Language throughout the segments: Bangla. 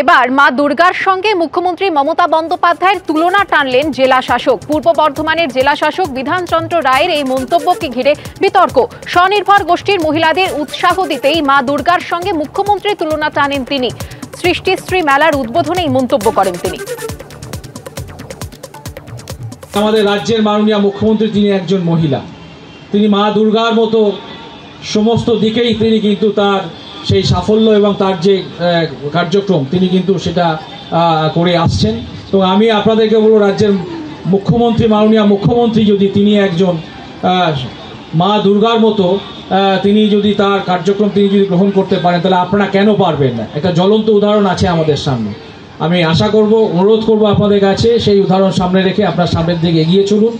এবার মা দুর্গার সঙ্গে মুখ্যমন্ত্রী মমতা বন্দ্যোপাধ্যায়ের তুলনা টানলেন জেলা শাসক। পূর্ব বর্ধমানের জেলা শাসক বিধানচন্দ্র রায়ের এই মন্তব্যকে ঘিরে বিতর্ক। স্বনির্ভর গোষ্ঠীর মহিলাদের উৎসাহ দিতেই মা দুর্গার সঙ্গে মুখ্যমন্ত্রীর তুলনা টানেন তিনি। সৃষ্টিশ্রী মেলার উদ্বোধনে এই মন্তব্য করেন তিনি। আমাদের রাজ্যের মাননীয় মুখ্যমন্ত্রী তিনি একজন মহিলা, তিনি মা দুর্গার মতো সমস্ত দিকেই তিনি কিন্তু তার সেই সাফল্য এবং তার যে কার্যক্রম তিনি কিন্তু সেটা করে আসছেন। তো আমি আপনাদেরকে বলবো, রাজ্যের মুখ্যমন্ত্রী মাননীয় মুখ্যমন্ত্রী যদি তিনি একজন মা দুর্গার মতো তিনি যদি তার কার্যক্রম তিনি যদি গ্রহণ করতে পারেন, তাহলে আপনারা কেন পারবেন না? একটা জ্বলন্ত উদাহরণ আছে আমাদের সামনে। আমি আশা করব, অনুরোধ করব আপনাদের কাছে সেই উদাহরণ সামনে রেখে আপনার সামনের দিকে এগিয়ে চলুন।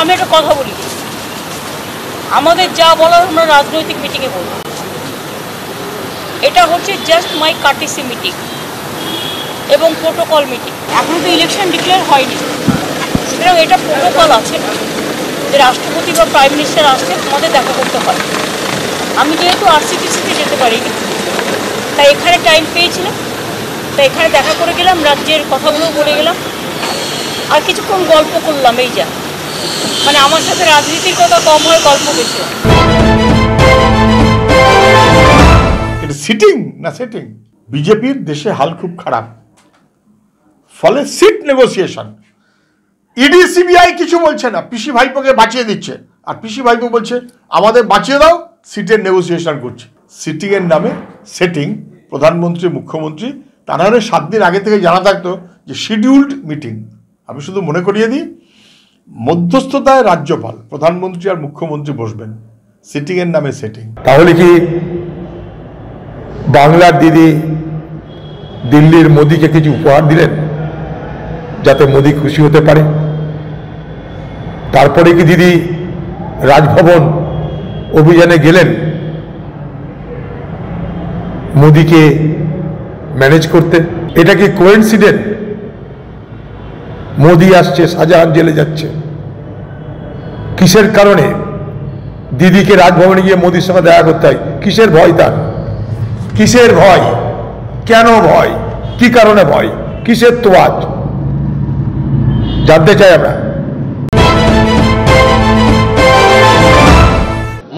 আমি একটা কথা বলি, আমাদের যা বলার আমরা রাজনৈতিক মিটিংয়ে বলব। এটা হচ্ছে জাস্ট মাই কার্টিসি মিটিং এবং প্রোটোকল মিটিং। এখনো তো ইলেকশন ডিক্লেয়ার হয়নি, সুতরাং এটা প্রোটোকল আছে যে রাষ্ট্রপতি বা প্রাইম মিনিস্টার আসছে, আমাদের দেখা করতে হয়। আমি যেহেতু আরসিটিসিতে যেতে পারিনি, তাই এখানে টাইম পেয়েছিলাম, তাই এখানে দেখা করে গেলাম, রাজ্যের কথাগুলো বলে গেলাম, আর কিছুক্ষণ গল্প করলাম। এই যা, মানে আমার সাথে রাজনীতির কথা কম হয়, গল্প বেশি হয়। এটা সিটিং না সেটিং। বিজেপির দেশে হাল খুব খারাপ, ফলে সিট নেগোসিয়েশন। ইডি সিবিআই কিছু বলছে না, পিসি ভাইপোকে বাঁচিয়ে দিচ্ছে, আর পিসি ভাইপো বলছে আমাদের বাঁচিয়ে দাও, সিটের নেগোসিয়েশন করছে। সিটিং এর নামে সেটিং। প্রধানমন্ত্রী মুখ্যমন্ত্রী তারা 7 দিন আগে থেকে জানা থাকতো যে শিডিউলড মিটিং। আমি শুধু মনে করিয়ে দিই, মধ্যস্থতায় রাজ্যপাল, প্রধানমন্ত্রী আর মুখ্যমন্ত্রী বসবেন, সিটিং এর নামে সেটিং। তাহলে কি বাংলার দিদি দিল্লির মোদিকে কিছু উপহার দিলেন যাতে মোদি খুশি হতে পারে? তারপরে কি দিদি রাজভবন অভিযানে গেলেন মোদিকে ম্যানেজ করতে? এটা কি কোইন্সিডেন্ট? মোদি আসছে, শাহজাহান জেলে যাচ্ছে, কিসের কারণে দিদিকে রাজভবনে গিয়ে মোদির সঙ্গে দেখা করতে হয়? কিসের ভয় তার? কিসের ভয়? কেন ভয়? কি কারণে ভয়? কিসের তোয়াজ জানতে চাই আমরা।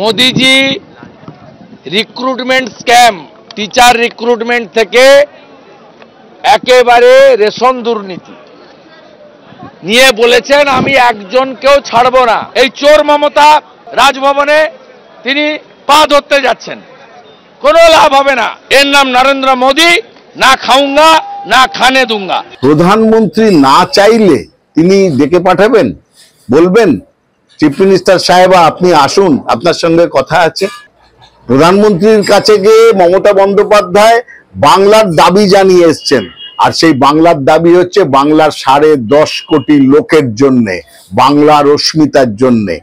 মোদিজি রিক্রুটমেন্ট স্ক্যাম, টিচার রিক্রুটমেন্ট থেকে একেবারে রেশন দুর্নীতি নিয়ে বলেছেন আমি একজনকেও ছাড়ব না। এই চোর মমতা রাজভবনে তিনি পা ধরতে যাচ্ছেন, কোনো লাভ হবে না। এর নাম নরেন্দ্র মোদী, না খাউঙ্গা না খানে দুঙ্গা। প্রধানমন্ত্রী না চাইলে তিনি ডেকে পাঠাবেন, বলবেন চিফ মিনিস্টার সাহেবা আপনি আসুন, আপনার সঙ্গে কথা আছে। প্রধানমন্ত্রীর কাছে গিয়ে মমতা বন্দ্যোপাধ্যায় বাংলার দাবি জানিয়ে এসছেন, আর সেই বাংলার দাবি হচ্ছে বাংলার 10.5 কোটি লোকের জন্যে, বাংলার অস্মিতার জন্যে।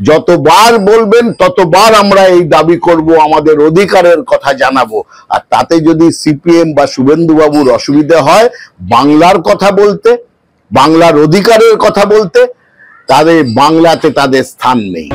যতবার বলবেন ততবার আমরা এই দাবি করব, আমাদের অধিকারের কথা জানাবো। আর তাতে যদি সিপিএম বা শুভেন্দুবাবুর অসুবিধা হয় বাংলার কথা বলতে, বাংলার অধিকারের কথা বলতে, তাদের বাংলাতে তাদের স্থান নেই।